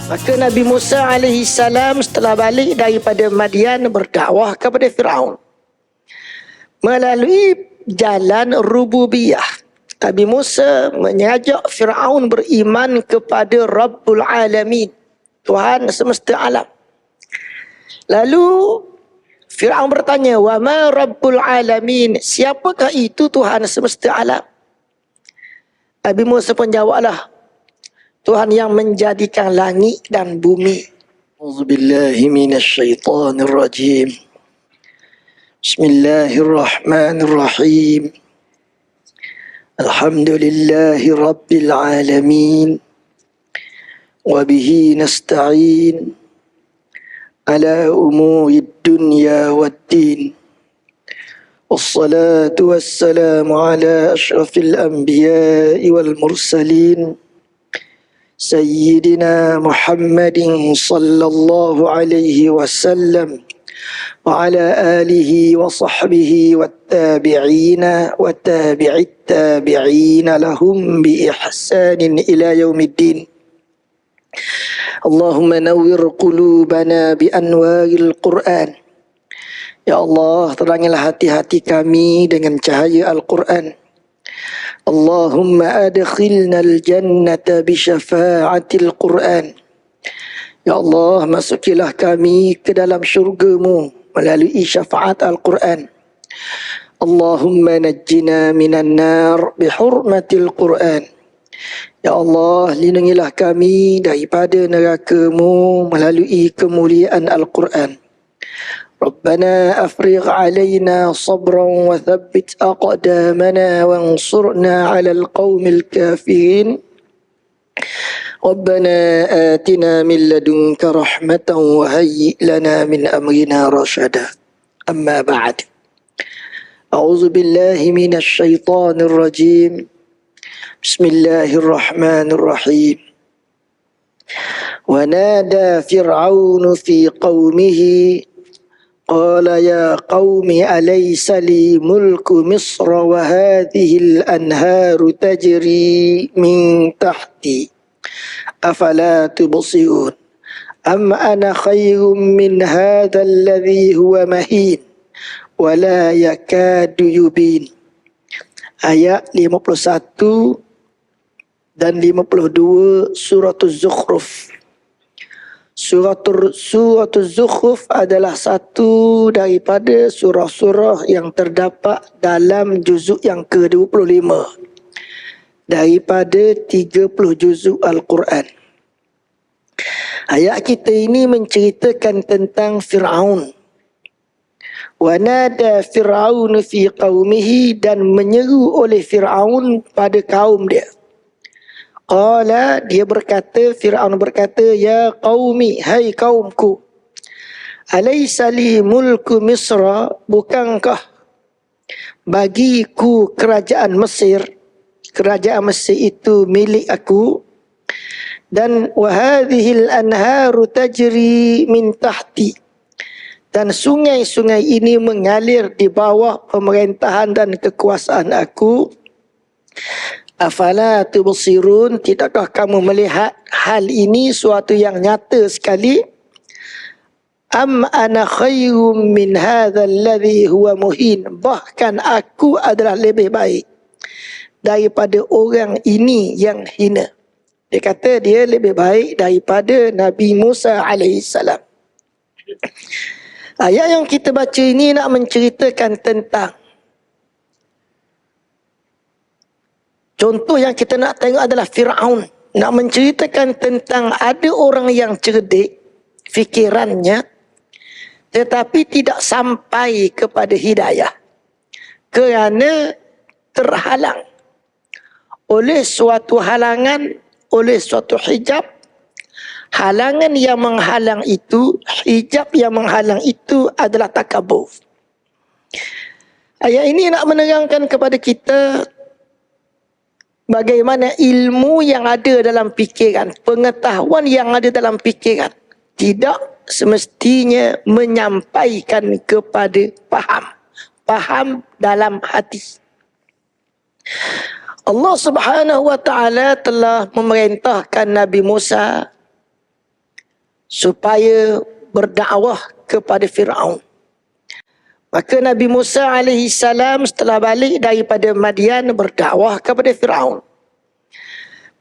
Maka Nabi Musa AS setelah balik daripada Madian berdakwah kepada Firaun melalui jalan rububiyah. Nabi Musa mengajak Firaun beriman kepada Rabbul Alamin, Tuhan semesta alam. Lalu Firaun bertanya, "Wa ma Rabbul Alamin?" Siapakah itu Tuhan semesta alam? Nabi Musa pun jawablah, Tuhan yang menjadikan langit dan bumi. Auzubillahi minasyaitonir rajim. Bismillahirrahmanirrahim. Alhamdulillahi rabbil alamin. Wa bihi nasta'in ala umurid dunya waddin. Wassalatu wassalamu ala asyrafil anbiya'i wal mursalin. Sayyidina Muhammadin sallallahu alaihi wasallam wa ala alihi wa sahbihi wattabi'ina wa tabi'it tabi'ina lahum bi ihsanin ila yaumiddin. Allahumma nawwir qulubana bi anwaril Qur'an. Ya Allah, terangilah hati-hati kami dengan cahaya Al-Quran. Allahumma adkhilna al-jannata bi syafa'atil Qur'an. Ya Allah, masukilah kami ke dalam syurga-Mu melalui syafaat Al-Quran. Allahumma najjina minan nar bi hurmatil Qur'an. Ya Allah, lindungilah kami daripada neraka-Mu melalui kemuliaan Al-Quran. ربنا أفرغ علينا صبرا وثبت أقدامنا وانصرنا على القوم الكافرين ربنا آتنا من لدنك رحمة وهيئ لنا من أمرنا رشدا أما بعد أعوذ بالله من الشيطان الرجيم بسم الله الرحمن الرحيم ونادى فرعون في قومه قال يا قوم أليس لي ملك مصر وهذه الأنهار تجري من تحتي أفلا تبصرون أم أنا خير من هذا الذي هو مهين ولا يكاد يبين. Ayat 51 dan 52 surah Az-Zukhruf. Surah Az-Zukhruf adalah satu daripada surah-surah yang terdapat dalam juzuk yang ke-25 daripada 30 juzuk Al-Quran. Ayat kita ini menceritakan tentang Fir'aun. Wa nada Fir'aun fi qaumihi, dan menyeru oleh Fir'aun pada kaum dia. Qala, dia berkata, Fir'aun berkata, ya qaumi, hai kaumku, alaysa li mulku Misra, bukankah bagiku kerajaan Mesir? Kerajaan Mesir itu milik aku. Dan wa hadhil anharu tajri min tahti, dan sungai-sungai ini mengalir di bawah pemerintahan dan kekuasaan aku. Afala tubsirun, tidakkah kamu melihat hal ini suatu yang nyata sekali? Am ana khairum min hadzal ladzi huwa muhin, bahkan aku adalah lebih baik daripada orang ini yang hina. Dia kata dia lebih baik daripada Nabi Musa alaihissalam. Ayat yang kita baca ini nak menceritakan tentang, contoh yang kita nak tengok adalah Fir'aun. Nak menceritakan tentang ada orang yang cerdik fikirannya, tetapi tidak sampai kepada hidayah kerana terhalang oleh suatu halangan, oleh suatu hijab. Halangan yang menghalang itu, hijab yang menghalang itu adalah takabur. Ayat ini nak menerangkan kepada kita bagaimana ilmu yang ada dalam fikiran, pengetahuan yang ada dalam fikiran tidak semestinya menyampaikan kepada faham dalam hati. Allah Subhanahu wa taala telah memerintahkan Nabi Musa supaya berdakwah kepada Firaun. Maka Nabi Musa alaihi salam setelah balik daripada Madian berdakwah kepada Firaun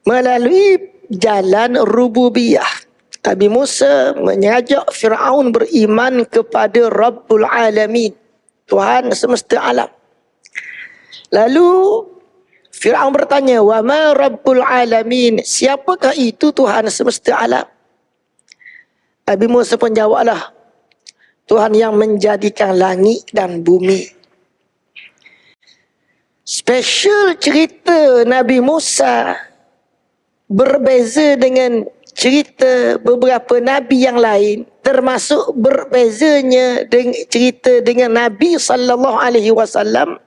melalui jalan rububiyah. Nabi Musa mengajak Firaun beriman kepada Rabbul Alamin, Tuhan semesta alam. Lalu Firaun bertanya, "Wa ma Rabbul Alamin?" Siapakah itu Tuhan semesta alam? Nabi Musa pun jawablah, Tuhan yang menjadikan langit dan bumi. Special cerita Nabi Musa berbeza dengan cerita beberapa Nabi yang lain, termasuk berbezanya dengan cerita dengan Nabi SAW.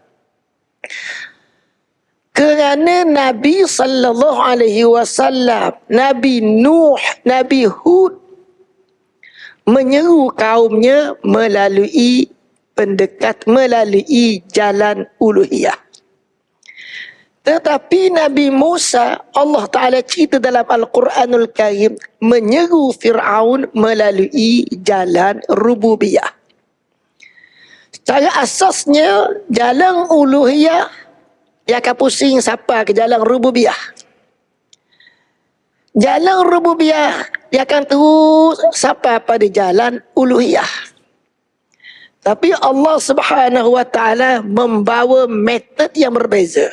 Kerana Nabi SAW, Nabi Nuh, Nabi Hud menyeru kaumnya melalui melalui jalan uluhiyah. Tetapi Nabi Musa, Allah Ta'ala cerita dalam Al-Quranul Karim, menyeru Fir'aun melalui jalan rububiyah. Secara asasnya, jalan uluhiyah, dia akan pusing siapa ke jalan rububiyah. Jalan rububiyah, dia akan terus sampai pada jalan uluhiyah. Tapi Allah Subhanahu Wa Ta'ala membawa metod yang berbeza.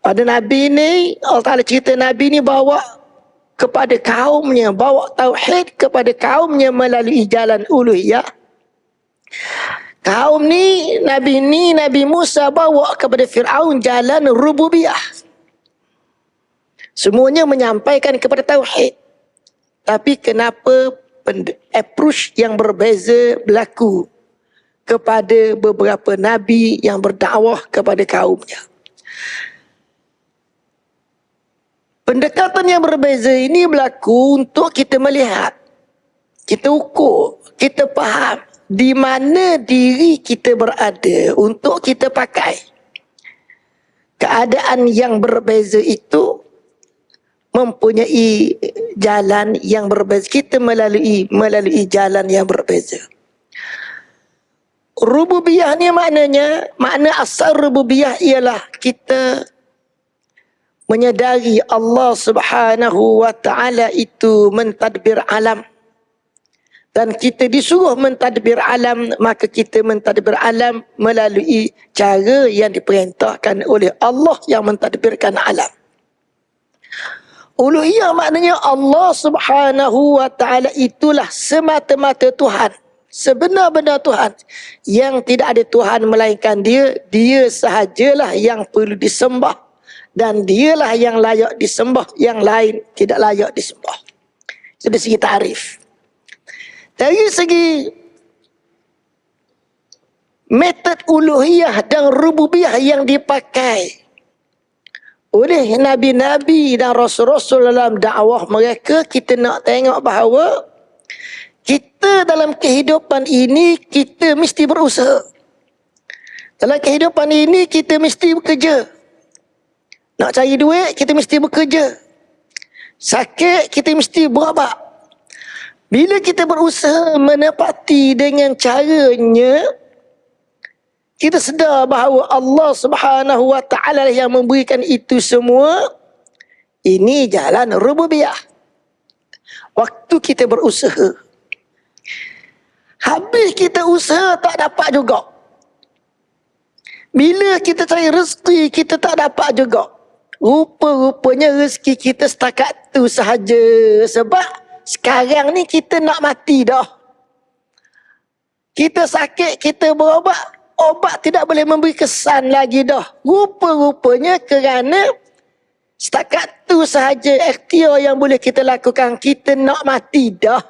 Pada Nabi ni, Allah Ta'ala cerita Nabi ni bawa kepada kaumnya, bawa tauhid kepada kaumnya melalui jalan uluhiyah. Kaum ni, Nabi Musa bawa kepada Fir'aun jalan rububiyah. Semuanya menyampaikan kepada tauhid. Tapi kenapa approach yang berbeza berlaku kepada beberapa Nabi yang berdakwah kepada kaumnya? Pendekatan yang berbeza ini berlaku untuk kita melihat, kita ukur, kita faham di mana diri kita berada untuk kita pakai. Keadaan yang berbeza itu mempunyai jalan yang berbeza. Kita melalui jalan yang berbeza. Rububiyah ni makna asal rububiyah ialah kita menyadari Allah Subhanahu Wa Ta'ala itu mentadbir alam. Dan kita disuruh mentadbir alam, maka kita mentadbir alam melalui cara yang diperintahkan oleh Allah yang mentadbirkan alam. Uluhiyah maknanya Allah Subhanahu Wa Ta'ala itulah semata-mata Tuhan, sebenar-benar Tuhan, yang tidak ada Tuhan melainkan Dia. Dia sahajalah yang perlu disembah, dan Dialah yang layak disembah, yang lain tidak layak disembah. Itu dari segi ta'rif. Dari segi metod uluhiyah dan rububiyah yang dipakai oleh Nabi-Nabi dan Rasul-Rasul dalam dakwah mereka, kita nak tengok bahawa kita dalam kehidupan ini, kita mesti berusaha. Dalam kehidupan ini, kita mesti bekerja. Nak cari duit, kita mesti bekerja. Sakit, kita mesti berubat. Bila kita berusaha menepati dengan caranya, kita sedar bahawa Allah Subhanahu Wa Ta'ala yang memberikan itu semua. Ini jalan rububiyah. Waktu kita berusaha, habis kita usaha tak dapat juga. Bila kita cari rezeki, kita tak dapat juga. Rupa-rupanya rezeki kita setakat tu sahaja. Sebab sekarang ni kita nak mati dah. Kita sakit, kita berubat, obat tidak boleh memberi kesan lagi dah. Rupa-rupanya kerana setakat tu sahaja ikhtiar yang boleh kita lakukan. Kita nak mati dah,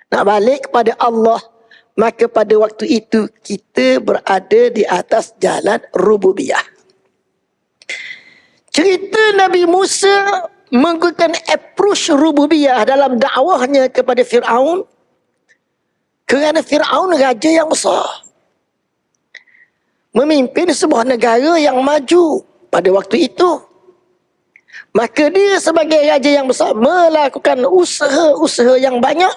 nak balik kepada Allah. Maka pada waktu itu kita berada di atas jalan rububiyah. Cerita Nabi Musa menggunakan approach rububiyah dalam dakwahnya kepada Fir'aun. Kerana Fir'aun raja yang besar, memimpin sebuah negara yang maju pada waktu itu. Maka dia sebagai raja yang besar melakukan usaha-usaha yang banyak.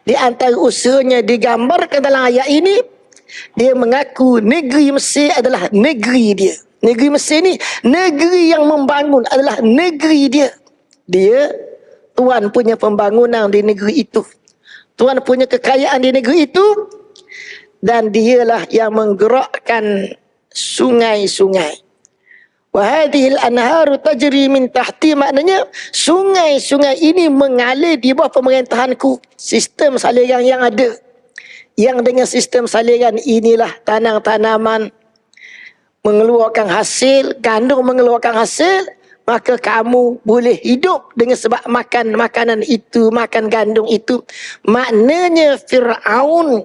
Di antara usahanya digambarkan dalam ayat ini, dia mengaku negeri Mesir adalah negeri dia. Negeri Mesir ni, negeri yang membangun adalah negeri dia. Dia tuan punya pembangunan di negeri itu. Tuan punya kekayaan di negeri itu. Dan dialah yang menggerakkan sungai-sungai. Wahadihil anharu tajri min tahti, maknanya sungai-sungai ini mengalir di bawah pemerintahanku. Sistem saliran yang ada. Yang dengan sistem saliran inilah tanam-tanaman mengeluarkan hasil, gandum mengeluarkan hasil, maka kamu boleh hidup dengan sebab makan makanan itu, makan gandum itu. Maknanya Fir'aun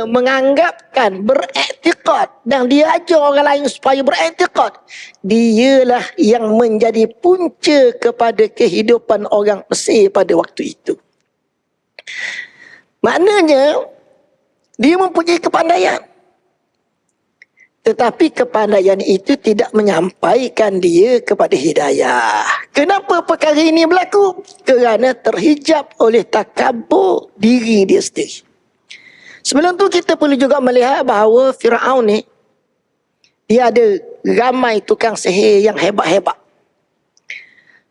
menganggapkan, beriktikad, dan dia ajar orang lain supaya beriktikad, dialah yang menjadi punca kepada kehidupan orang Mesir pada waktu itu. Maknanya dia mempunyai kepandaian, tetapi kepandaian itu tidak menyampaikan dia kepada hidayah. Kenapa perkara ini berlaku? Kerana terhijab oleh takabur diri dia sendiri. Sebelum tu kita perlu juga melihat bahawa Fir'aun ni, dia ada ramai tukang sihir yang hebat-hebat.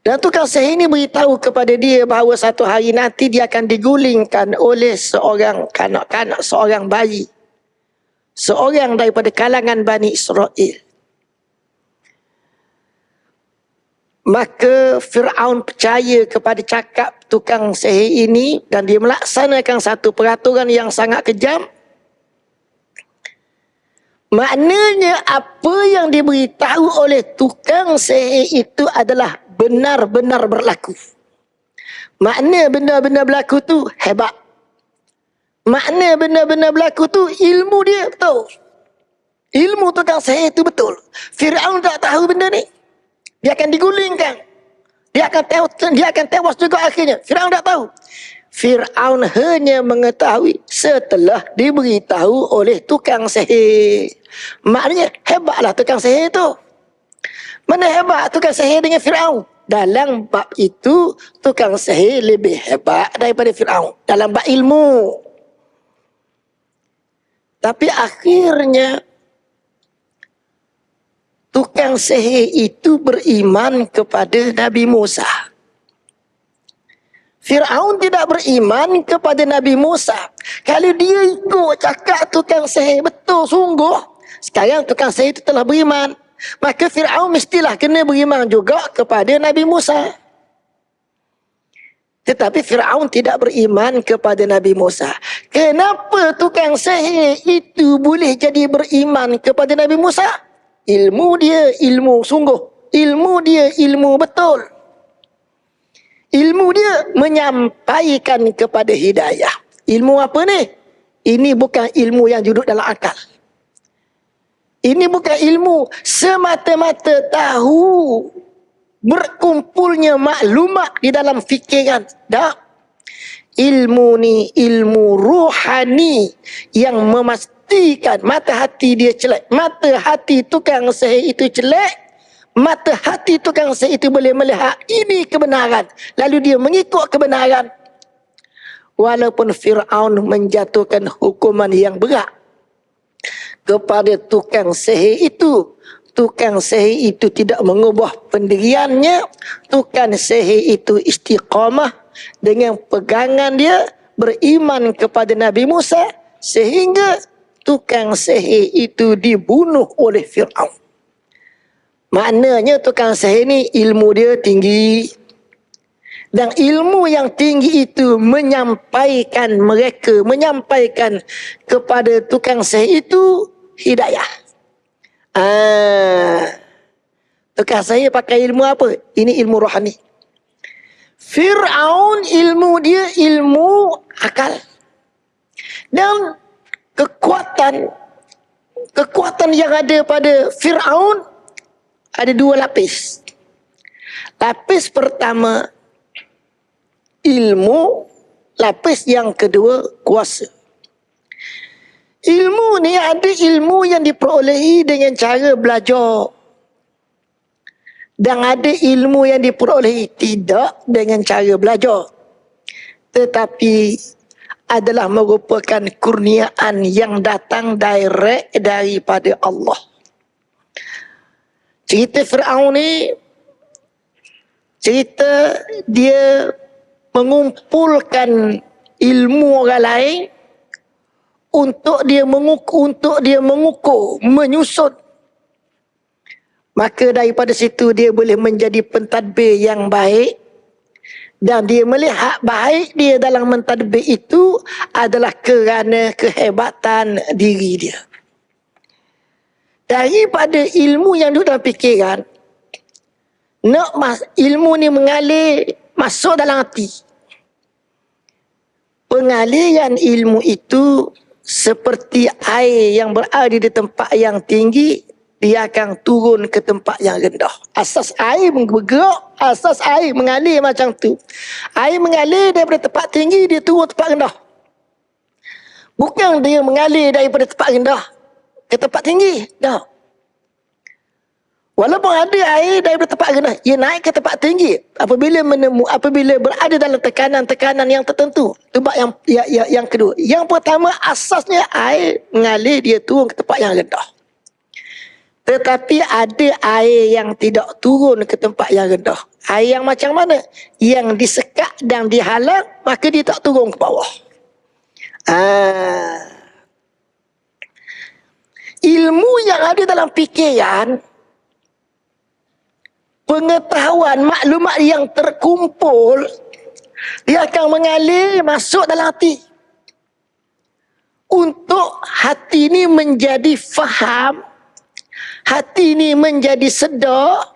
Dan tukang sihir ini beritahu kepada dia bahawa satu hari nanti dia akan digulingkan oleh seorang kanak-kanak, seorang bayi. Seorang daripada kalangan Bani Israel. Maka Fir'aun percaya kepada cakap tukang sihir ini dan dia melaksanakan satu peraturan yang sangat kejam. Maknanya apa yang diberitahu oleh tukang sihir itu adalah benar-benar berlaku. Makna benar-benar berlaku tu hebat. Makna benar-benar berlaku tu ilmu dia betul. Ilmu tukang sihir itu betul. Fir'aun tak tahu benda ni. Dia akan digulingkan. Dia akan tewas juga akhirnya. Fir'aun tak tahu. Fir'aun hanya mengetahui setelah diberitahu oleh tukang sihir. Maknanya hebatlah tukang sihir itu. Mana hebat tukang sihir dengan Fir'aun? Dalam bab itu tukang sihir lebih hebat daripada Fir'aun. Dalam bab ilmu. Tapi akhirnya tukang sihir itu beriman kepada Nabi Musa. Fir'aun tidak beriman kepada Nabi Musa. Kalau dia ikut cakap tukang sihir betul sungguh, sekarang tukang sihir itu telah beriman, maka Fir'aun mestilah kena beriman juga kepada Nabi Musa. Tetapi Fir'aun tidak beriman kepada Nabi Musa. Kenapa tukang sihir itu boleh jadi beriman kepada Nabi Musa? Ilmu dia ilmu sungguh. Ilmu dia ilmu betul. Ilmu dia menyampaikan kepada hidayah. Ilmu apa ni? Ini bukan ilmu yang duduk dalam akal. Ini bukan ilmu semata-mata tahu berkumpulnya maklumat di dalam fikiran. Tak. Ilmu ni ilmu ruhani yang memastikan mata hati dia celak. Mata hati tukang sihir itu celak. Mata hati tukang sihir itu boleh melihat ini kebenaran. Lalu dia mengikut kebenaran. Walaupun Fir'aun menjatuhkan hukuman yang berat kepada tukang sihir itu, tukang sihir itu tidak mengubah pendiriannya. Tukang sihir itu istiqamah dengan pegangan dia beriman kepada Nabi Musa, sehingga tukang sihir itu dibunuh oleh Fir'aun. Maknanya tukang sihir ni ilmu dia tinggi, dan ilmu yang tinggi itu menyampaikan kepada tukang sihir itu hidayah. Tukang sihir pakai ilmu apa? Ini ilmu rohani. Fir'aun ilmu dia ilmu akal. Dan kekuatan yang ada pada Fir'aun ada dua lapis. Lapis pertama ilmu, lapis yang kedua kuasa. Ilmu ni ada ilmu yang diperolehi dengan cara belajar. Dan ada ilmu yang diperolehi tidak dengan cara belajar, tetapi adalah merupakan kurniaan yang datang direct daripada Allah. Cerita Fir'aun ni, cerita dia mengumpulkan ilmu orang lain untuk dia mengukur, menyusun. Maka daripada situ dia boleh menjadi pentadbir yang baik, dan dia melihat baik dia dalam mentadbir itu adalah kerana kehebatan diri dia. Daripada ilmu yang duduk dalam fikiran, ilmu ni mengalir masuk dalam hati. Pengaliran ilmu itu seperti air yang berada di tempat yang tinggi, dia akan turun ke tempat yang rendah. Asas air bergerak, asas air mengalir macam tu. Air mengalir daripada tempat tinggi, dia turun tempat rendah. Bukan dia mengalir daripada tempat rendah ke tempat tinggi. Dah. Walaupun ada air daripada tempat rendah, ia naik ke tempat tinggi apabila berada dalam tekanan-tekanan yang tertentu. Sebab yang kedua. Yang pertama, asasnya air mengalir, dia turun ke tempat yang rendah. Tetapi ada air yang tidak turun ke tempat yang rendah. Air yang macam mana? Yang disekat dan dihalang, maka dia tak turun ke bawah. Ilmu yang ada dalam fikiran, pengetahuan, maklumat yang terkumpul, dia akan mengalir masuk dalam hati. Untuk hati ini menjadi faham, hati ini menjadi sedar.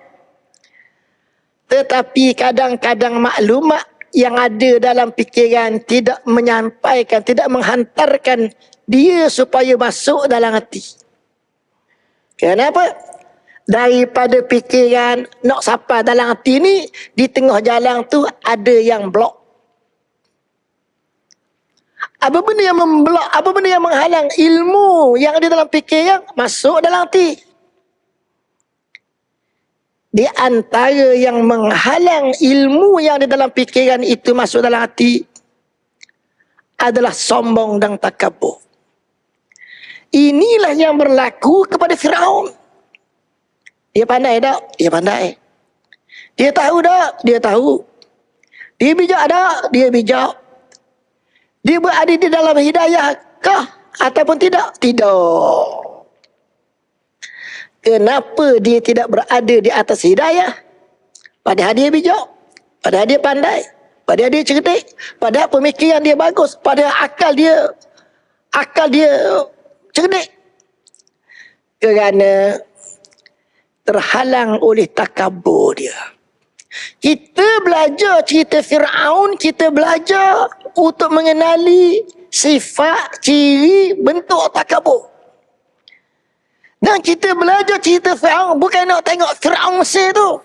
Tetapi kadang-kadang maklumat yang ada dalam fikiran tidak menyampaikan, tidak menghantarkan dia supaya masuk dalam hati. Kenapa? Daripada fikiran nak sampai dalam hati ni, di tengah jalan tu ada yang blok. Apa benda yang memblok, apa benda yang menghalang ilmu yang ada dalam fikiran masuk dalam hati? Di antara yang menghalang ilmu yang ada dalam fikiran itu masuk dalam hati adalah sombong dan takabur. Inilah yang berlaku kepada Firaun. Dia pandai tak? Dia pandai. Dia tahu tak? Dia tahu. Dia bijak tak? Dia bijak. Dia berada di dalam hidayah kah? Ataupun tidak? Tidak. Kenapa dia tidak berada di atas hidayah? Padahal dia bijak, padahal dia pandai, padahal dia cerdik, padahal pemikiran dia bagus, padahal akal dia cerdik. Kerana terhalang oleh takabur dia. Kita belajar cerita Fir'aun, kita belajar untuk mengenali sifat, ciri, bentuk takabur. Dan kita belajar cerita Fir'aun bukan nak tengok Fir'aun Mesir tu.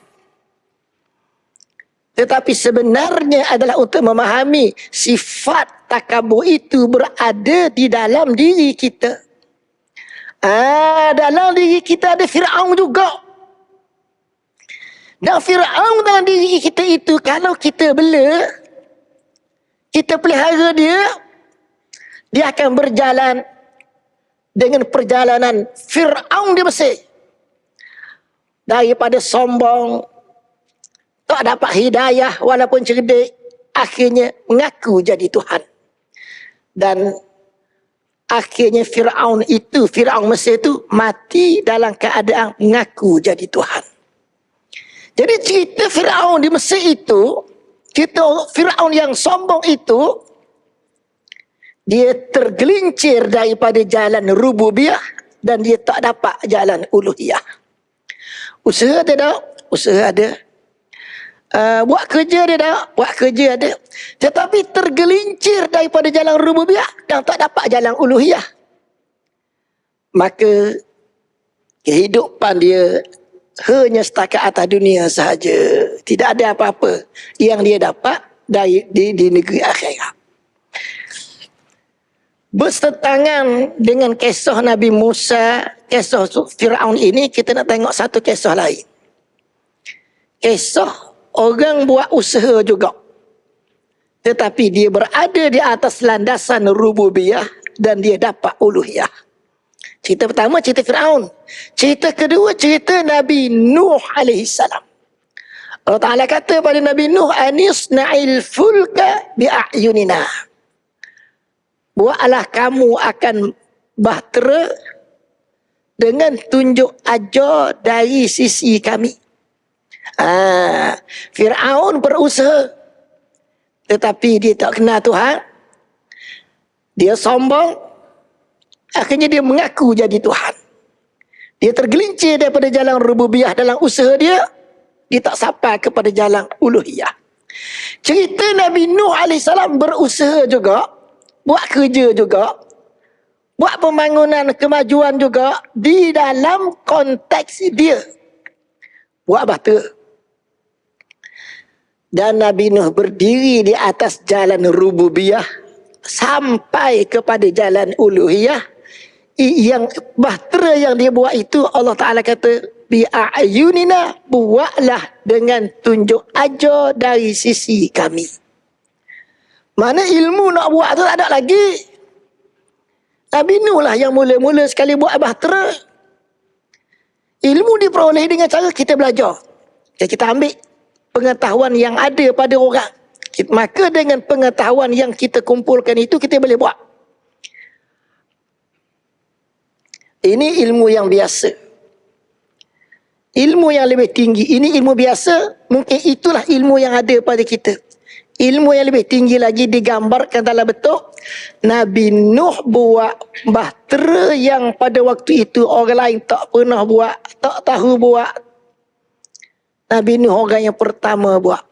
Tetapi sebenarnya adalah untuk memahami sifat takabur itu berada di dalam diri kita. Dalam diri kita ada Fir'aun juga. Dan Fir'aun dalam diri kita itu, kalau kita bela, kita pelihara dia akan berjalan dengan perjalanan Fir'aun di Mesir. Daripada sombong, tak dapat hidayah walaupun cerdik, akhirnya mengaku jadi Tuhan. Dan akhirnya Fir'aun Mesir itu mati dalam keadaan mengaku jadi Tuhan. Jadi cerita Fir'aun di Mesir itu, cerita Fir'aun yang sombong itu, dia tergelincir daripada jalan rububiyah dan dia tak dapat jalan uluhiyah. Usaha tidak? Usaha ada. Buat kerja dia tak? Buat kerja ada. Tetapi tergelincir daripada jalan rububiyah dan tak dapat jalan uluhiyah. Maka kehidupan dia hanya setakat atas dunia sahaja. Tidak ada apa-apa yang dia dapat di negeri akhirat. Bersetangan dengan kisah Nabi Musa, kisah Fir'aun ini, kita nak tengok satu kisah lain. Kisah orang buat usaha juga, tetapi dia berada di atas landasan rububiyah dan dia dapat uluhiyah. Cerita pertama cerita Firaun. Cerita kedua cerita Nabi Nuh alaihi salam. Allah Ta'ala kata pada Nabi Nuh, anisna'il fulka bi'ayunina. Buatlah kamu akan bahtera dengan tunjuk ajar dari sisi kami. Firaun berusaha, tetapi dia tak kenal Tuhan. Dia sombong. Akhirnya dia mengaku jadi Tuhan. Dia tergelincir daripada jalan rububiyah dalam usaha dia. Dia tak sampai kepada jalan uluhiyah. Cerita Nabi Nuh AS berusaha juga. Buat kerja juga. Buat pembangunan kemajuan juga. Di dalam konteks dia. Buat bahtera. Dan Nabi Nuh berdiri di atas jalan rububiyah. Sampai kepada jalan uluhiyah. Yang bahtera yang dia buat itu, Allah Ta'ala kata, bi'ayunina, buatlah dengan tunjuk ajar dari sisi kami. Mana ilmu nak buat tu tak ada lagi. Nabi Nuh lah yang mula-mula sekali buat bahtera. Ilmu diperoleh dengan cara kita belajar. Kita ambil pengetahuan yang ada pada orang. Maka dengan pengetahuan yang kita kumpulkan itu, kita boleh buat. Ini ilmu yang biasa. Ilmu yang lebih tinggi. Ini ilmu biasa. Mungkin itulah ilmu yang ada pada kita. Ilmu yang lebih tinggi lagi digambarkan dalam bentuk Nabi Nuh buat bahtera yang pada waktu itu orang lain tak pernah buat, tak tahu buat. Nabi Nuh orang yang pertama buat.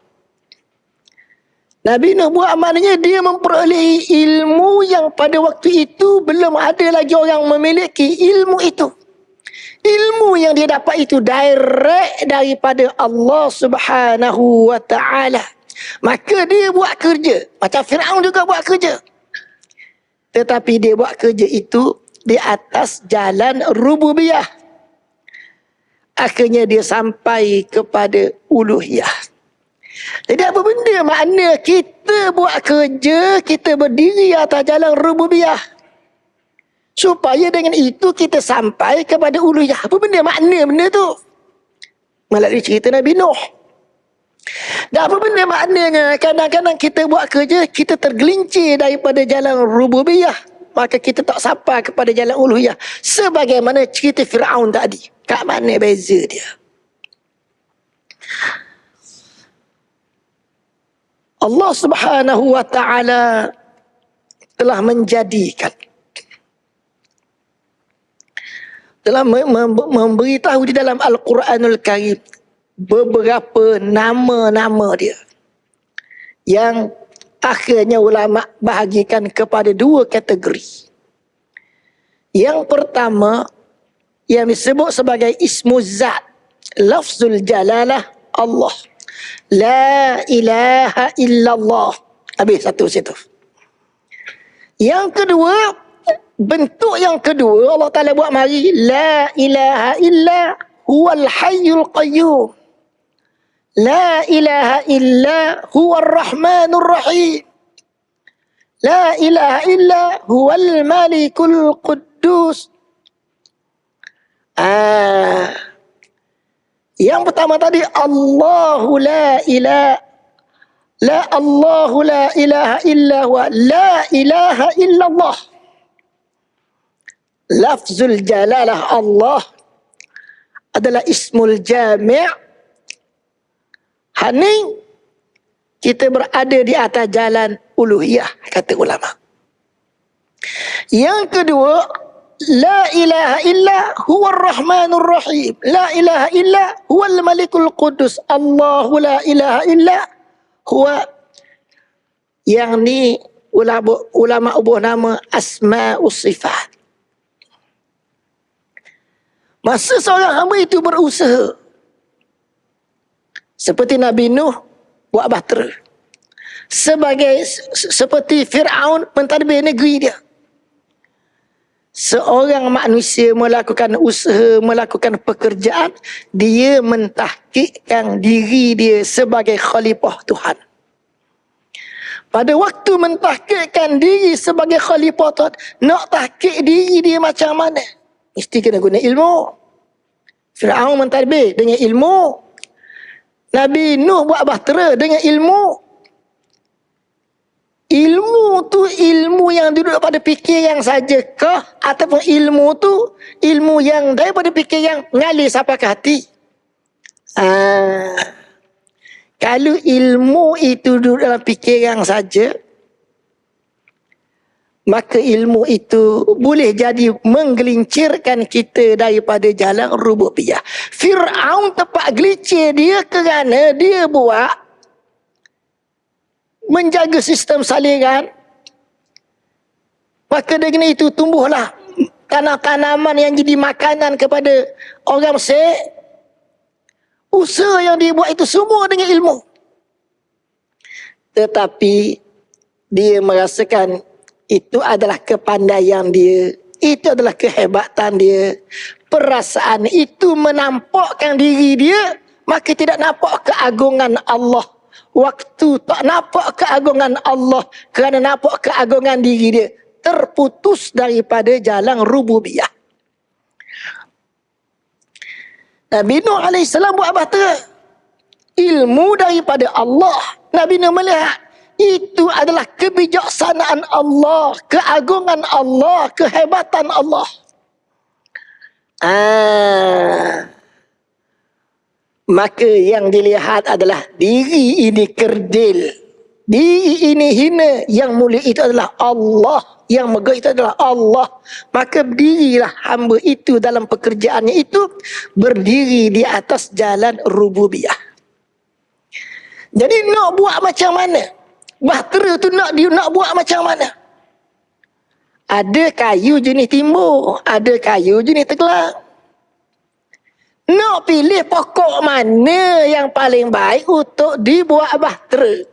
Nabi Nuh buat maknanya dia memperoleh ilmu yang pada waktu itu belum ada lagi orang memiliki ilmu itu. Ilmu yang dia dapat itu direct daripada Allah Subhanahu wa ta'ala. Maka dia buat kerja. Macam Firaun juga buat kerja. Tetapi dia buat kerja itu di atas jalan rububiyah. Akhirnya dia sampai kepada uluhiyah. Jadi apa benda makna kita buat kerja, kita berdiri atas jalan rububiyah. Supaya dengan itu kita sampai kepada uluhiyah. Apa benda makna benda tu? Melalui cerita Nabi Nuh. Dan apa benda maknanya? Kadang-kadang kita buat kerja, kita tergelincir daripada jalan rububiyah. Maka kita tak sampai kepada jalan uluhiyah. Sebagaimana cerita Firaun tadi. Kat mana beza dia? Allah Subhanahu wa ta'ala telah menjadikan, telah memberitahu di dalam Al-Quranul Karim beberapa nama-nama dia yang akhirnya ulama bahagikan kepada dua kategori. Yang pertama yang disebut sebagai ismu zat, lafzul jalalah Allah. La ilaha illallah. Habis satu situ. Yang kedua, bentuk yang kedua Allah Ta'ala buat mari. La ilaha illa huwal hayyul qayyum. La ilaha illa huwal rahmanur rahim. La ilaha illa huwal malikul quddus. Yang pertama tadi Allahu la ilaha Allahu la ilaha illa huwa la ilaha illallah. Lafzul jalalah Allah adalah ismul jami'. Hani kita berada di atas jalan uluhiyah, kata ulama. Yang kedua, la ilaha illa huwar rahmanur rahim. La ilaha illa huwal malikul qudus. Allahu la ilaha illa huwa. Yang ni ulama ubah nama asma'us sifat. Masa seorang hamba itu berusaha, seperti Nabi Nuh buat bahtera, seperti Firaun mentadbir negeri dia, seorang manusia melakukan usaha, melakukan pekerjaan, dia mentahqiqkan diri dia sebagai khalifah Tuhan. Pada waktu mentahqiqkan diri sebagai khalifah Tuhan, nak tahqiq diri dia macam mana? Mesti kena guna ilmu. Fir'aun mentadbir dengan ilmu. Nabi Nuh buat bahtera dengan ilmu. Ilmu tu ilmu yang duduk pada fikir yang sajakah, ataupun ilmu tu ilmu yang daripada fikir yang ngalir sampai ke hati? Kalau ilmu itu duduk dalam fikiran saja, maka ilmu itu boleh jadi menggelincirkan kita daripada jalan rububiyah. Fir'aun tempat gelincir dia kerana dia buat menjaga sistem saliran. Maka dengan itu tumbuhlah tanam-tanaman yang jadi makanan kepada orang Mesir. Usaha yang dia buat itu semua dengan ilmu. Tetapi dia merasakan itu adalah kepandaian dia, itu adalah kehebatan dia. Perasaan itu menampakkan diri dia, maka tidak nampak keagungan Allah. Waktu tak nampak keagungan Allah kerana nampak keagungan diri dia, terputus daripada jalan rububiyah. Nabi Nuh AS buat bahtera. Ilmu daripada Allah. Nabi Nuh melihat itu adalah kebijaksanaan Allah, keagungan Allah, kehebatan Allah. Maka yang dilihat adalah diri ini kerdil, diri ini hina, yang mulia itu adalah Allah, yang megah itu adalah Allah. Maka berdirilah hamba itu dalam pekerjaannya itu, berdiri di atas jalan rububiyah. Jadi nak buat macam mana? Bahtera tu nak buat macam mana? Ada kayu jenis timbul, ada kayu jenis tegelang. Nak pilih pokok mana yang paling baik untuk dibuat bahtera.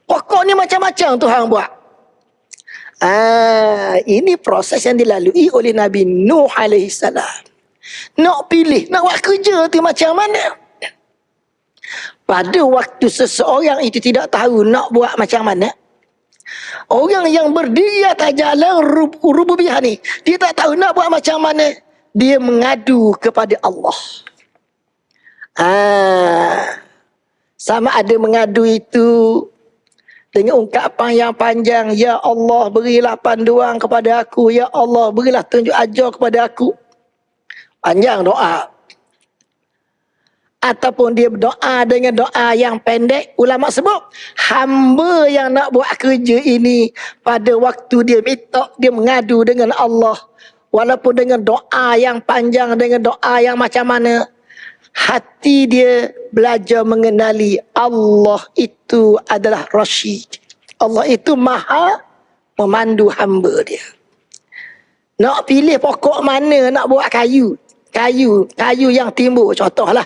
Pokok ni macam-macam Tuhan buat. Ini proses yang dilalui oleh Nabi Nuh AS. Nak pilih, nak buat kerja tu macam mana? Pada waktu seseorang itu tidak tahu nak buat macam mana, orang yang berdiri atas jalan rububiyah ni, dia tak tahu nak buat macam mana, dia mengadu kepada Allah. Sama ada mengadu itu dengan ungkapan yang panjang, ya Allah berilah panduan kepada aku, ya Allah berilah tunjuk ajar kepada aku. Panjang doa. Ataupun dia berdoa dengan doa yang pendek. Ulama sebut, hamba yang nak buat kerja ini, pada waktu dia minta, dia mengadu dengan Allah, walaupun dengan doa yang panjang, dengan doa yang macam mana, hati dia belajar mengenali Allah itu adalah Rasyid. Allah itu maha memandu hamba dia. Nak pilih pokok mana nak buat kayu yang timbul, contohlah.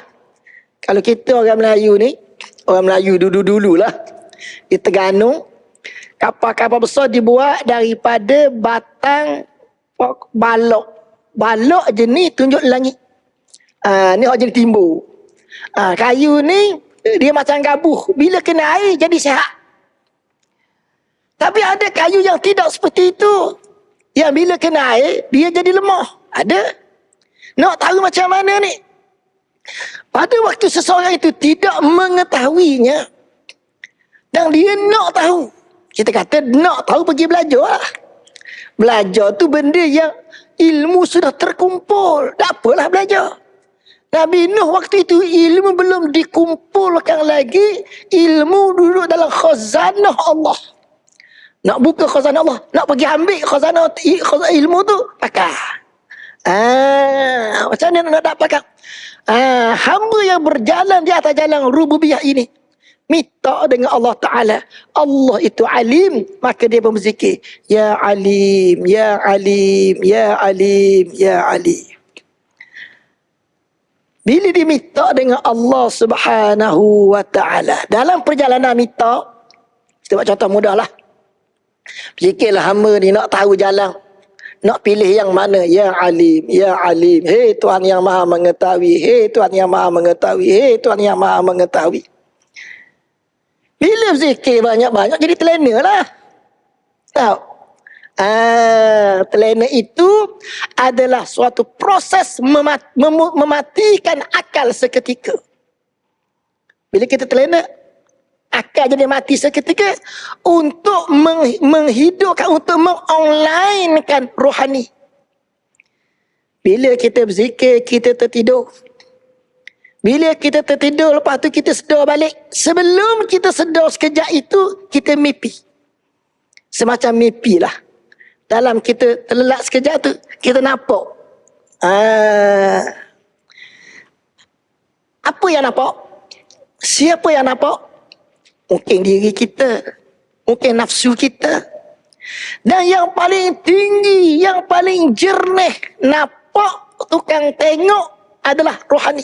Kalau kita orang Melayu ni, orang Melayu dulu-dululah, di Terengganu, kapal-kapal besar dibuat daripada batang balok. Balok jenis tunjuk langit. Ni orang jenis timbul. Kayu ni dia macam gabuh, bila kena air jadi sihat. Tapi ada kayu yang tidak seperti itu, yang bila kena air dia jadi lemah. Ada. Nak tahu macam mana ni? Pada waktu seseorang itu tidak mengetahuinya dan dia nak tahu, kita kata nak tahu, pergi belajar lah. Belajar tu benda yang ilmu sudah terkumpul, tak apalah belajar. Nabi Nuh waktu itu ilmu belum dikumpulkan lagi, ilmu duduk dalam khazanah Allah. Nak buka khazanah Allah, nak pergi ambil khazanah ilmu tu, pakai. Macam mana nak dapatkan? Hamba yang berjalan di atas jalan rububiyah ini, minta dengan Allah Ta'ala. Allah itu alim, maka dia pun berzikir, ya alim, ya alim, ya alim, ya alim. Bila dia minta dengan Allah Subhanahu wa Ta'ala, dalam perjalanan minta, kita buat contoh mudah lah. Fikirlah hamba ni nak tahu jalan, Nak pilih yang mana? Ya Alim, Ya Alim. Hei Tuhan yang Maha mengetahui. Hei Tuhan yang Maha mengetahui. Hei Tuhan yang Maha mengetahui. Bila zikir banyak-banyak jadi terlena lah. Tahu? Terlena itu adalah suatu proses mematikan akal seketika. Bila kita terlena, akal jadi mati seketika untuk menghidupkan, untuk mengonlinekan rohani. Bila kita berzikir, kita tertidur. Bila kita tertidur, lepas tu kita sedar balik. Sebelum kita sedar sekejap itu, kita mimpi. Semacam mimpi lah. Dalam kita terlelap sekejap tu, kita nampak. Apa yang nampak? Siapa yang nampak? Mungkin diri kita. Mungkin nafsu kita. Dan yang paling tinggi, yang paling jernih, nampak tukang tengok adalah rohani.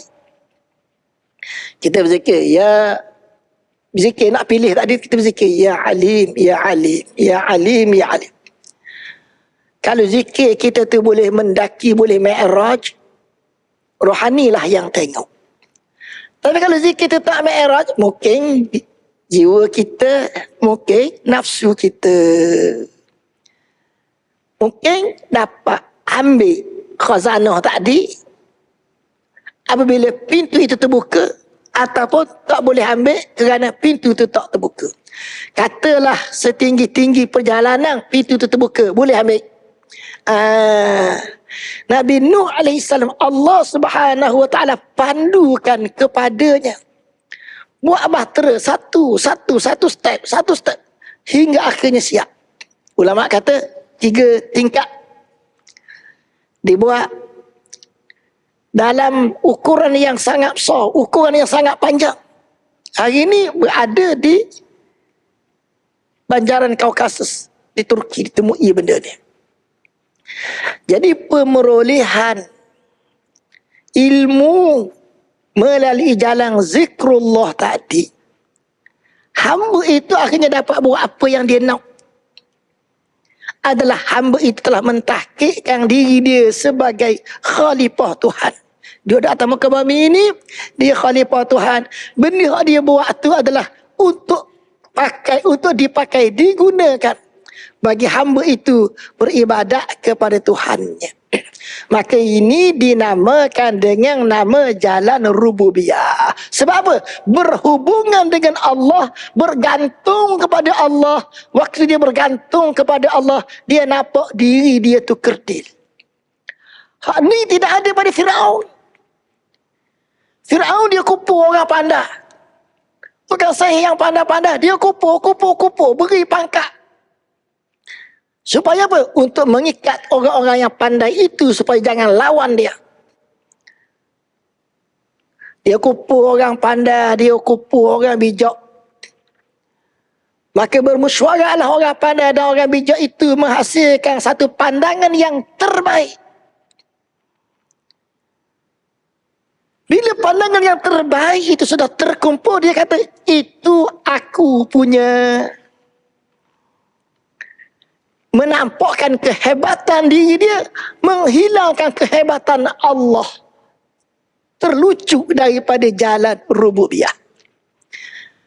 Kita berzikir, ya berzikir nak pilih tadi, kita berzikir, Ya Alim, Ya Alim, Ya Alim, Ya Alim. Kalau zikir kita tu boleh mendaki, boleh mi'raj, rohani lah yang tengok. Tapi kalau zikir tu tak mi'raj, mungkin jiwa kita, mungkin nafsu kita. Mungkin dapat ambil khazanah tadi, apabila pintu itu terbuka, ataupun tak boleh ambil kerana pintu itu tak terbuka. Katalah setinggi-tinggi perjalanan pintu itu terbuka, boleh ambil. Nabi Nuh AS, Allah Subhanahu Wa Taala pandukan kepadanya. Buat bahtera satu step hingga akhirnya siap. Ulama kata 3 tingkat dibuat dalam ukuran yang sangat besar, ukuran yang sangat panjang. Hari ini berada di banjaran Kaukasus, di Turki, ditemui benda ni. Jadi pemerolehan ilmu melalui jalan zikrullah tadi, hamba itu akhirnya dapat buat apa yang dia nak. Adalah hamba itu telah mentahqiqkan diri dia sebagai khalifah Tuhan. Dia datang muka bumi ini, dia khalifah Tuhan. Benda yang dia buat itu adalah untuk dipakai, digunakan bagi hamba itu beribadat kepada Tuhannya. Maka ini dinamakan dengan nama jalan rububiyah. Sebab apa? Berhubungan dengan Allah, bergantung kepada Allah. Waktu dia bergantung kepada Allah, dia nampak diri dia tu kerdil. Hak ni tidak ada pada Firaun. Firaun dia kupu orang pandai. Tukang sihir yang pandai-pandai, dia kupu, beri pangkat. Supaya apa? Untuk mengikat orang-orang yang pandai itu supaya jangan lawan dia. Dia kupu orang pandai, dia kupu orang bijak. Maka bermusyawarahlah orang pandai dan orang bijak itu menghasilkan satu pandangan yang terbaik. Bila pandangan yang terbaik itu sudah terkumpul, dia kata, itu aku punya. Menampakkan kehebatan diri dia, menghilangkan kehebatan Allah. Terlucu daripada jalan rububiyah.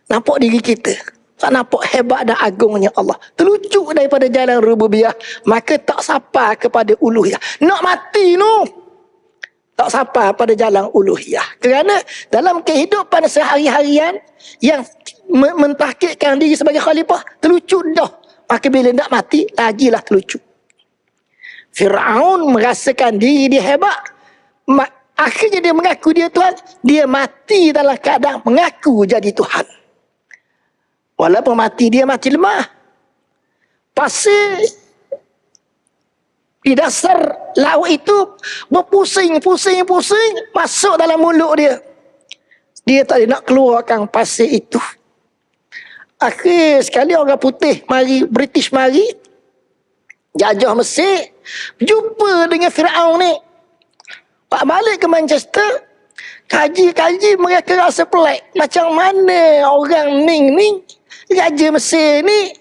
Nampak diri kita, tak nampak hebat dan agungnya Allah. Terlucu daripada jalan rububiyah, maka tak sapa kepada uluhiyah. Nak mati no, tak sapa pada jalan uluhiyah. Kerana dalam kehidupan sehari-harian yang mentahqiqkan diri sebagai khalifah, terlucu dah. Maka bila nak mati, lagilah terlucu. Firaun merasakan diri dia hebat. Akhirnya dia mengaku dia Tuhan. Dia mati dalam keadaan mengaku jadi Tuhan. Walaupun mati, dia mati lemah. Pasir di dasar laut itu berpusing, masuk dalam mulut dia. Dia tak nak keluarkan pasir itu. Akhir sekali orang putih mari, British mari, jajah Mesir, jumpa dengan Firaun ni. Pak balik ke Manchester, kaji mereka rasa pelik. Macam mana orang ni, Raja Mesir ni,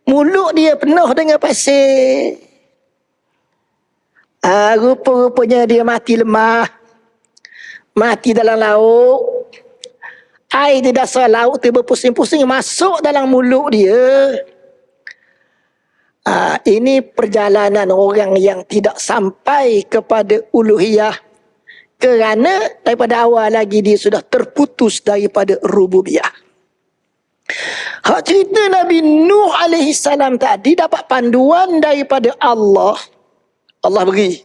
mulut dia penuh dengan pasir. Rupa-rupanya dia mati lemah, mati dalam laut. Air di dasar laut tu berpusing-pusing masuk dalam mulut dia. Ini perjalanan orang yang tidak sampai kepada uluhiyah, kerana daripada awal lagi dia sudah terputus daripada rububiyah. Hak cerita Nabi Nuh alaihi salam tadi dapat panduan daripada Allah. Allah beri.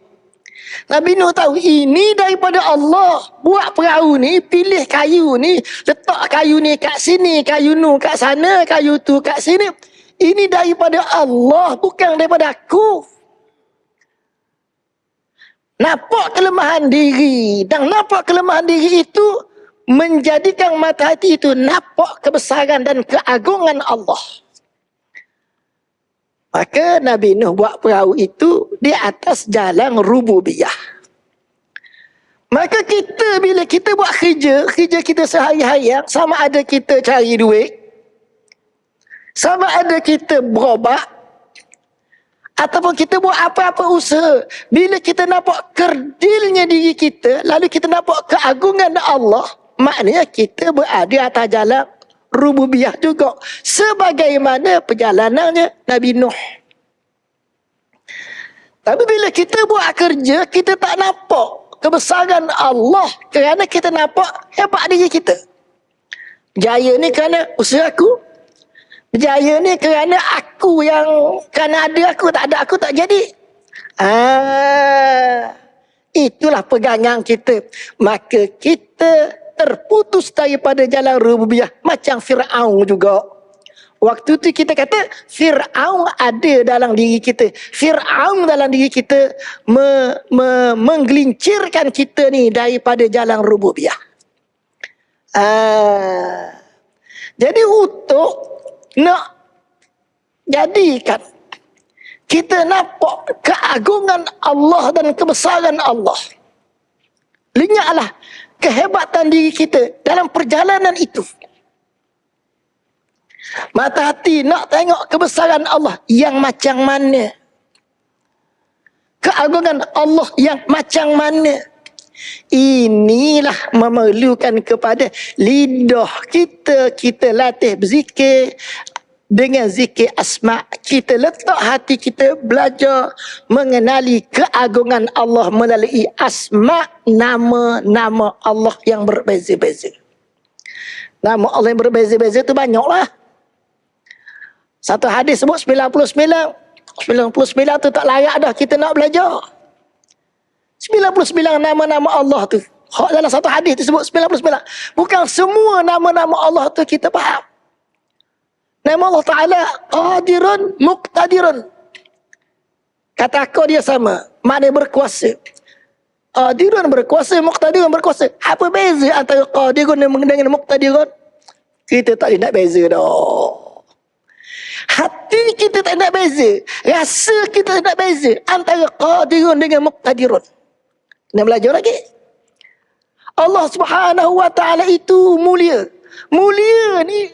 Nabi Nuh tahu ini daripada Allah. Buat perahu ni, pilih kayu ni, letak kayu ni kat sini, kayu nu kat sana, kayu tu kat sini. Ini daripada Allah, bukan daripada aku. Nampak kelemahan diri, dan nampak kelemahan diri itu menjadikan mata hati itu nampak kebesaran dan keagungan Allah. Maka Nabi Nuh buat perahu itu di atas jalan rububiyah. Maka kita bila kita buat kerja kita sehari-hari, sama ada kita cari duit, sama ada kita berobat, ataupun kita buat apa-apa usaha, bila kita nampak kerdilnya diri kita, lalu kita nampak keagungan Allah, maknanya kita berada atas jalan rububiyah juga, sebagaimana perjalanannya Nabi Nuh. Tapi bila kita buat kerja, kita tak nampak kebesaran Allah, kerana kita nampak hebat diri kita. Berjaya ni kerana usaha aku, berjaya ni kerana aku yang, kerana ada aku, tak ada aku tak jadi. Itulah pegangan kita. Maka kita terputus daripada jalan rububiyah, macam Fir'aun juga. Waktu tu kita kata Fir'aun ada dalam diri kita. Fir'aun dalam diri kita menggelincirkan kita ni daripada jalan rububiyah. Jadi untuk nak jadikan kita nampak keagungan Allah dan kebesaran Allah, lihatlah kehebatan diri kita dalam perjalanan itu. Mata hati nak tengok kebesaran Allah yang macam mana, keagungan Allah yang macam mana. Inilah memerlukan kepada lidah kita. Kita latih berzikir dengan zikir asma'. Kita letak hati kita belajar mengenali keagungan Allah melalui asma', nama-nama Allah yang berbeza-beza. Nama Allah yang berbeza-beza itu banyaklah. Satu hadis sebut 99. 99 tu tak layak dah kita nak belajar. 99 nama-nama Allah tu. Dalam satu hadis tu sebut 99. Bukan semua nama-nama Allah tu kita faham. Nama Allah Ta'ala Qadirun Muqtadirun. Kata aku dia sama. Maknanya berkuasa. Qadirun berkuasa, Muqtadirun berkuasa. Apa beza antara Qadirun dengan Muqtadirun? Kita tak nak beza dah. Hati kita tak nak beza. Rasa kita tak nak beza antara Qadirun dengan Muqtadirun. Nak belajar lagi. Allah Subhanahu wa Ta'ala itu mulia. Mulia ni,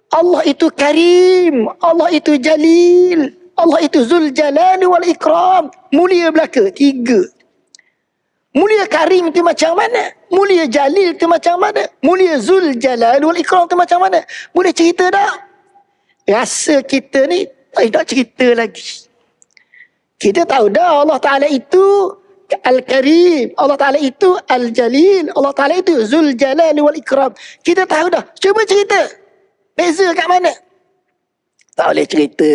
Allah itu karim, Allah itu jalil, Allah itu zul jalali wal ikram. Mulia belaka, tiga. Mulia karim itu macam mana? Mulia jalil itu macam mana? Mulia zul jalali wal ikram itu macam mana? Boleh cerita tak? Rasa kita ni tak nak cerita lagi. Kita tahu dah Allah Ta'ala itu Al-Karim, Allah Ta'ala itu Al-Jalil, Allah Ta'ala itu Zul Jalali wal Ikram. Kita tahu dah. Cuba cerita. Beza kat mana? Tak boleh cerita.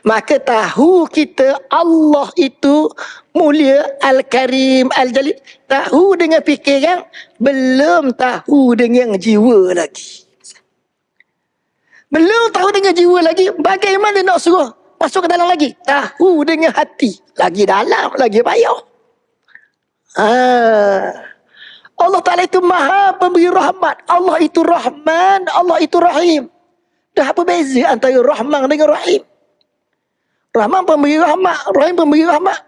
Maka tahu kita Allah itu mulia, Al-Karim, Al-Jalil. Tahu dengan fikiran, belum tahu dengan jiwa lagi. Belum tahu dengan jiwa lagi. Bagaimana nak suruh masuk ke dalam lagi? Tahu dengan hati. Lagi dalam, lagi payah. Allah Ta'ala itu maha pemberi rahmat. Allah itu Rahman, Allah itu Rahim. Dah apa beza antara Rahman dengan Rahim? Rahman pemberi rahmat, Rahim pemberi rahmat.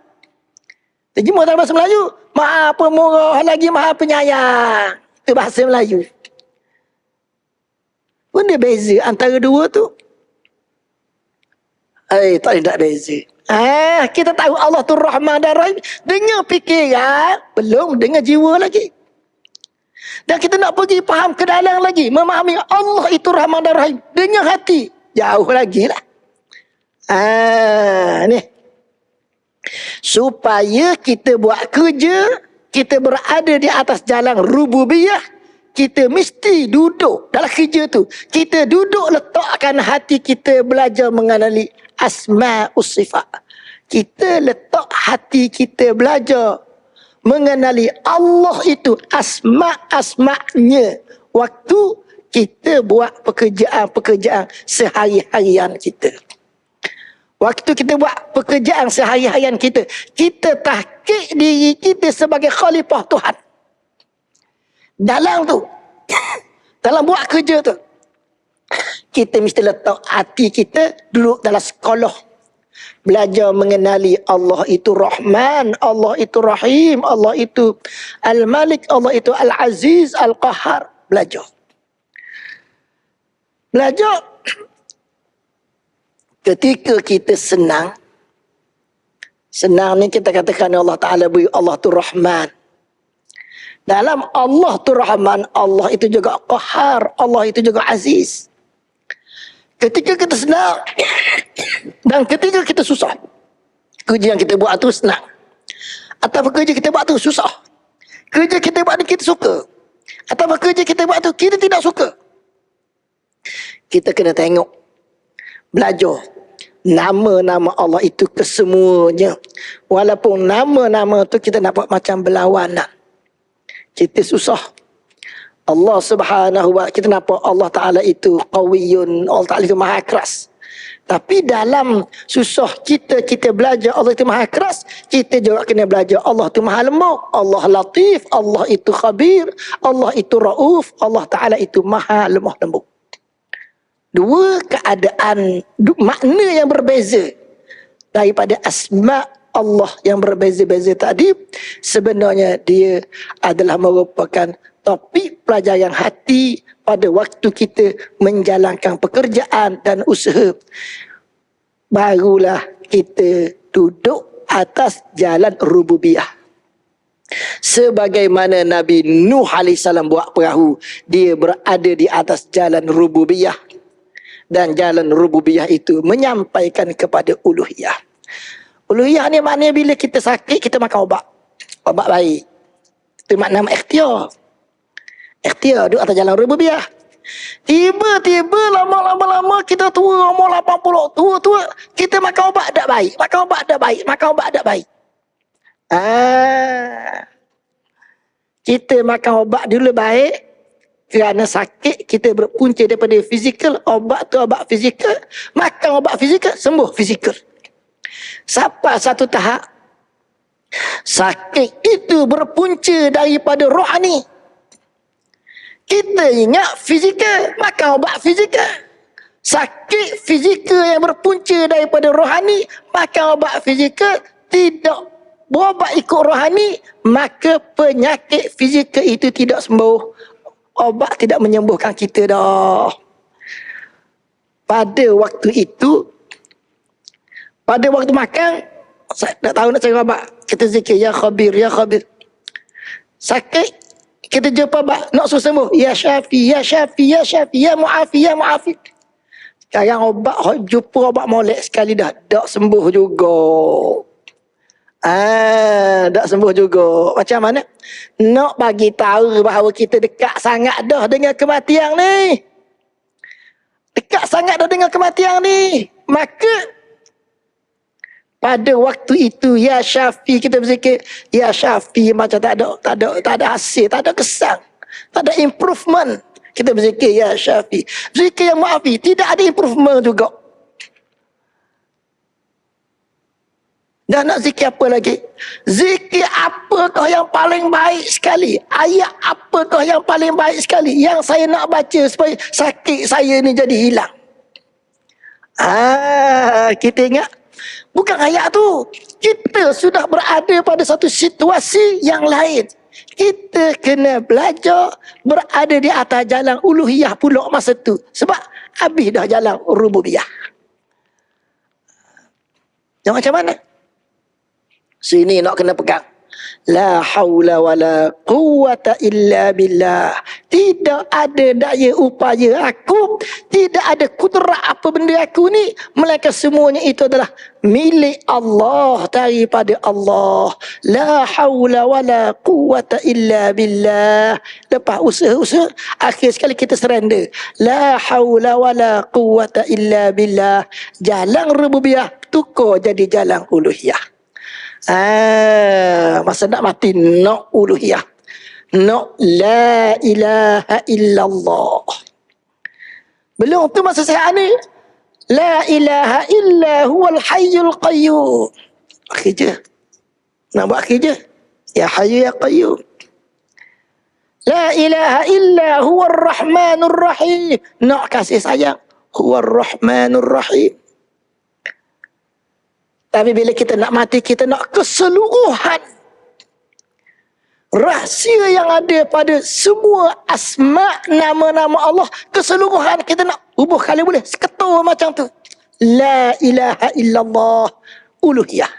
Terjemah dalam bahasa Melayu, maha pemurah lagi maha penyayang. Itu bahasa Melayu. Benda beza antara dua tu. Tak ada beza. Kita tahu Allah tu Rahman dan Rahim dengan fikiran, belum dengan jiwa lagi. Dan kita nak pergi faham ke dalam lagi, memahami Allah itu Rahman dan Rahim dengan hati, jauh lagi lah. Ni supaya kita buat kerja, kita berada di atas jalan rububiyah, kita mesti duduk dalam kerja tu. Kita duduk letakkan hati kita belajar mengenali asma'us sifat. Kita letak hati kita belajar mengenali Allah itu asma'-asma'nya waktu kita buat pekerjaan-pekerjaan sehari-harian kita. Waktu kita buat pekerjaan sehari-harian kita, kita tahqiq diri kita sebagai khalifah Tuhan. Dalam tu, dalam buat kerja tu, kita mesti letak hati kita duduk dalam sekolah. Belajar mengenali Allah itu Rahman, Allah itu Rahim, Allah itu Al-Malik, Allah itu Al-Aziz, Al-Qahar. Belajar. Belajar. Ketika kita senang ni kita katakan Allah Ta'ala beri Allah tu Rahman. Dalam Allah tu Rahman, Allah itu juga Qahar, Allah itu juga Aziz. Ketika kita senang dan ketika kita susah, kerja yang kita buat tu senang atau kerja kita buat tu susah, kerja kita buat ni kita suka atau kerja kita buat tu kita tidak suka, kita kena tengok, belajar nama-nama Allah itu kesemuanya. Walaupun nama-nama tu kita nampak macam berlawanan, kita susah. Allah Subhanahu wa kita nampak Allah Ta'ala itu qawiyun, Allah Ta'ala itu maha keras. Tapi dalam susah kita belajar Allah itu maha keras, kita juga kena belajar Allah itu maha lembut, Allah latif, Allah itu khabir, Allah itu rauf, Allah Ta'ala itu maha lemah lembut. Dua keadaan, makna yang berbeza daripada asma' Allah yang berbeza-beza tadi, sebenarnya dia adalah merupakan topik pelajaran hati pada waktu kita menjalankan pekerjaan dan usaha. Barulah kita duduk atas jalan rububiyah. Sebagaimana Nabi Nuh AS buat perahu, dia berada di atas jalan rububiyah. Dan jalan rububiyah itu menyampaikan kepada uluhiyah. Uluhiyah ni maknanya bila kita sakit, kita makan ubat. Ubat baik. Itu makna ikhtiar. Ikhtiar duduk atas jalan rububiyah. Tiba-tiba lama-lama kita tua, umur 80, tua-tua, kita makan ubat tak baik. Makan ubat tak baik. Makan ubat tak baik. Kita makan ubat dulu baik. Kerana sakit, kita berpunca daripada fizikal. Obat tu obat fizikal. Makan obat fizikal, sembuh fizikal. Sampai satu tahap, sakit itu berpunca daripada rohani. Kita ingat fizikal, makan obat fizikal. Sakit fizikal yang berpunca daripada rohani, makan obat fizikal, tidak berobat ikut rohani, maka penyakit fizikal itu tidak sembuh. Obat tidak menyembuhkan kita dah. Pada waktu itu, pada waktu makan, saya tak tahu nak cari obat, kita zikir, Ya Khabir, Ya Khabir. Sakit, kita jumpa obat, nak suruh sembuh, Ya Syafi, Ya Syafi, Ya Syafi, Ya Mu'afi, Ya Mu'afi. Sekarang obat, jumpa obat molek sekali dah, tak sembuh juga. Tak sembuh juga. Macam mana? Nak bagi tahu bahawa kita dekat sangat dah dengan kematian ni. Dekat sangat dah dengan kematian ni. Maka pada waktu itu, Ya Syafi, kita berzikir, Ya Syafi, macam tak ada hasil, tak ada kesan, tak ada improvement. Kita berzikir, Ya Syafi. Zikir yang Mu'afi, tidak ada improvement juga. Dan nak zikir apa lagi? Zikir apakah yang paling baik sekali? Ayat apakah yang paling baik sekali yang saya nak baca supaya sakit saya ni jadi hilang? Kita ingat, bukan ayat tu. Kita sudah berada pada satu situasi yang lain. Kita kena belajar berada di atas jalan uluhiyah pula masa tu. Sebab habis dah jalan rububiyah. Yang macam mana? Sini nak kena pegang. La haula wala quwwata illa billah. Tidak ada daya upaya aku, tidak ada kudrah apa benda aku ni, melainkan semuanya itu adalah milik Allah, daripada Allah. La haula wala quwwata illa billah. Lepas usaha-usaha, akhir sekali kita surrender. La haula wala quwwata illa billah. Jalan rububiyah tukar jadi jalan uluhiyah. Masa nak mati nak uluhiyah, nak la ilaha illallah. Belum tu masa saya ni la ilaha illa huwal hayyul qayyum. Akhir je. Nak buat akhir je. Ya hayyu ya qayyum. La ilaha illa huwar rahmanur rahim. Nak kasih sayang, huwar rahmanur rahim. Tapi bila kita nak mati, kita nak keseluruhan rahsia yang ada pada semua asma' nama-nama Allah, keseluruhan kita nak hubung kali boleh seketul macam tu. La ilaha illallah uluhiyah.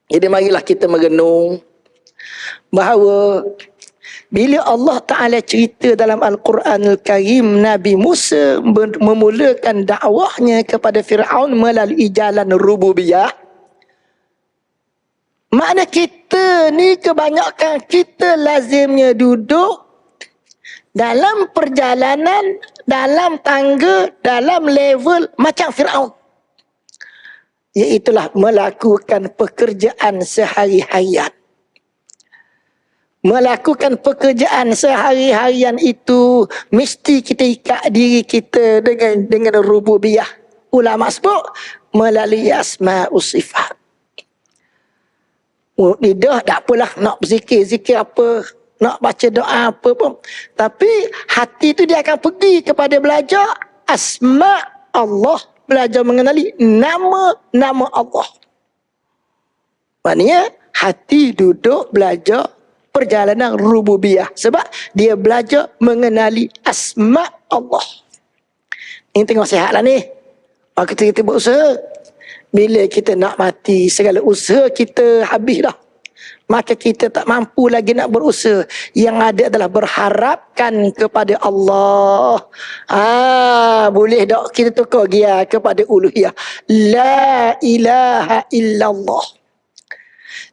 Jadi marilah kita merenung bahawa bila Allah Ta'ala cerita dalam Al-Quranul Karim, Nabi Musa memulakan dakwahnya kepada Fir'aun melalui jalan rububiyah. Makna kita ni kebanyakan kita lazimnya duduk dalam perjalanan, dalam tangga, dalam level macam Fir'aun. Iaitulah melakukan pekerjaan sehari-harian. Melakukan pekerjaan sehari-harian itu mesti kita ikat diri kita dengan rububiyah. Ulama sebut melalui asma'us sifat. Lidah tak apalah nak berzikir-zikir apa, nak baca doa apa pun. Tapi hati tu dia akan pergi kepada belajar asma' Allah, belajar mengenali nama-nama Allah. Maknanya hati duduk belajar perjalanan rububiyah sebab dia belajar mengenali asma' Allah. Ini tengok sihat lah ni. Maka kita berusaha. Bila kita nak mati, segala usaha kita habis dah. Maka kita tak mampu lagi nak berusaha. Yang ada adalah berharapkan kepada Allah. Boleh tak kita tukar dia kepada uluhiyah. La ilaha illallah.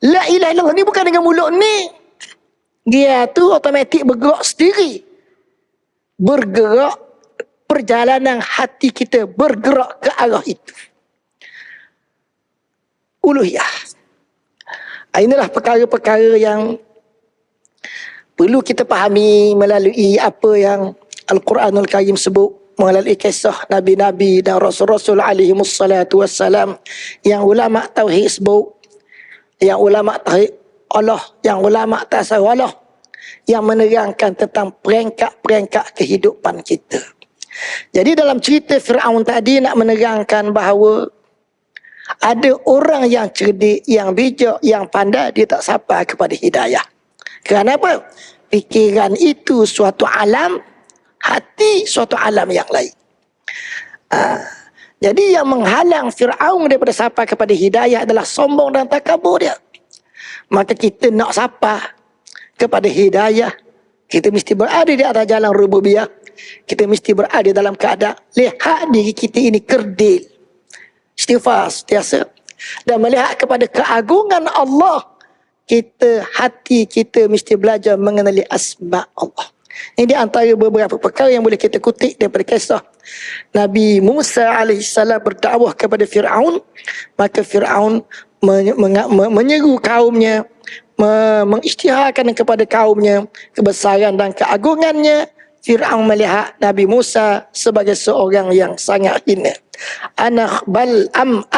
La ilaha illallah ni bukan dengan mulut ni. Dia tu automatik bergerak sendiri. Bergerak, perjalanan hati kita bergerak ke arah itu. Uluhiyah. Inilah perkara-perkara yang perlu kita fahami melalui apa yang Al-Quranul Karim sebut, melalui kisah Nabi-Nabi dan Rasul-Rasul alaihimussalatu wassalam, yang ulama' tauhid sebut, yang ulama' tauhid Allah, yang ulama' tasawuf Allah, yang menerangkan tentang perangkat-perangkat kehidupan kita. Jadi dalam cerita Fir'aun tadi nak menerangkan bahawa ada orang yang cerdik, yang bijak, yang pandai, dia tak sampai kepada hidayah. Kerana apa? Fikiran itu suatu alam, hati suatu alam yang lain. Jadi yang menghalang Fir'aun daripada sampai kepada hidayah adalah sombong dan takabur dia. Maka kita nak sampai kepada hidayah, kita mesti berada di atas jalan rububiyah. Kita mesti berada dalam keadaan lihat diri kita ini kerdil, istighfar sentiasa, dan melihat kepada keagungan Allah. Hati kita mesti belajar mengenali asma' Allah. Ini di antara beberapa perkara yang boleh kita kutip daripada kisah Nabi Musa AS berdakwah kepada Fir'aun. Maka Fir'aun menyeru kaumnya, mengisytiharkan kepada kaumnya kebesaran dan keagungannya. Fir'aun melihat Nabi Musa sebagai seorang yang sangat hina. Ana bal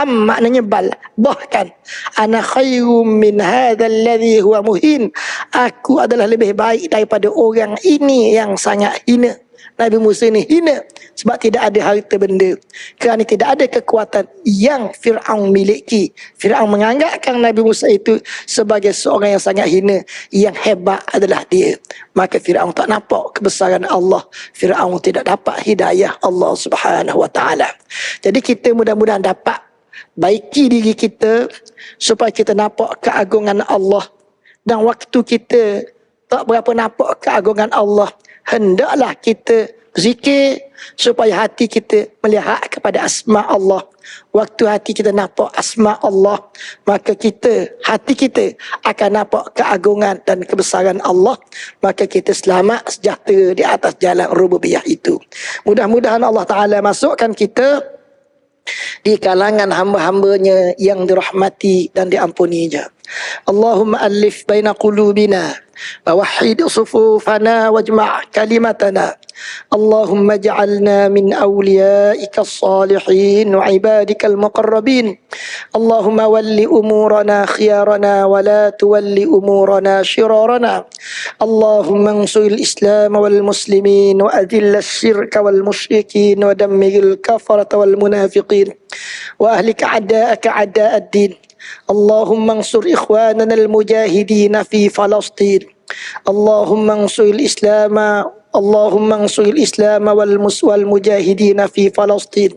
maknanya bal, bahkan ana khairum min hadzal ladzi huwa muhin. Aku adalah lebih baik daripada orang ini yang sangat hina. Nabi Musa ni hina sebab tidak ada harta benda, kerana tidak ada kekuatan yang Fir'aun miliki. Fir'aun menganggapkan Nabi Musa itu sebagai seorang yang sangat hina, yang hebat adalah dia. Maka Fir'aun tak nampak kebesaran Allah. Fir'aun tidak dapat hidayah Allah Subhanahu Wa Taala. Jadi kita mudah-mudahan dapat baiki diri kita supaya kita nampak keagungan Allah. Dan waktu kita tak berapa nampak keagungan Allah, hendaklah kita zikir supaya hati kita melihat kepada asma Allah. Waktu hati kita nampak asma Allah, maka hati kita akan nampak keagungan dan kebesaran Allah. Maka kita selamat sejahtera di atas jalan rububiyah itu. Mudah-mudahan Allah Ta'ala masukkan kita di kalangan hamba-hambanya yang dirahmati dan diampuninya. Allahumma alif baina qulubina wa wahhid sufufana wajma' kalimatana. Allahumma ja'alna min awliyaika as-salihin wa ibadika al-muqarrabin. Allahumma walli umurana khiyarana wa la tuwalli umurana shirarana. Allahumma ansuril islam wal muslimin wa adhill ash-shirka wal musyrikin wa dammir al-kafarata wal munafiqin wa ahlik a'da'aka a'da' ad-din. اللهم انصر إخواننا المجاهدين في فلسطين. اللهم انصر الإسلام والمجاهدين في فلسطين.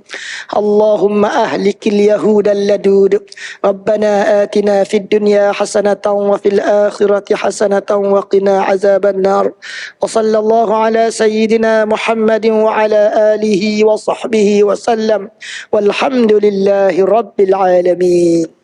اللهم أهلك اليهود اللدود. ربنا آتنا في الدنيا حسنة وفي الآخرة حسنة وقنا عذاب النار. وصلى الله على سيدنا محمد وعلى آله وصحبه وسلم والحمد لله رب العالمين.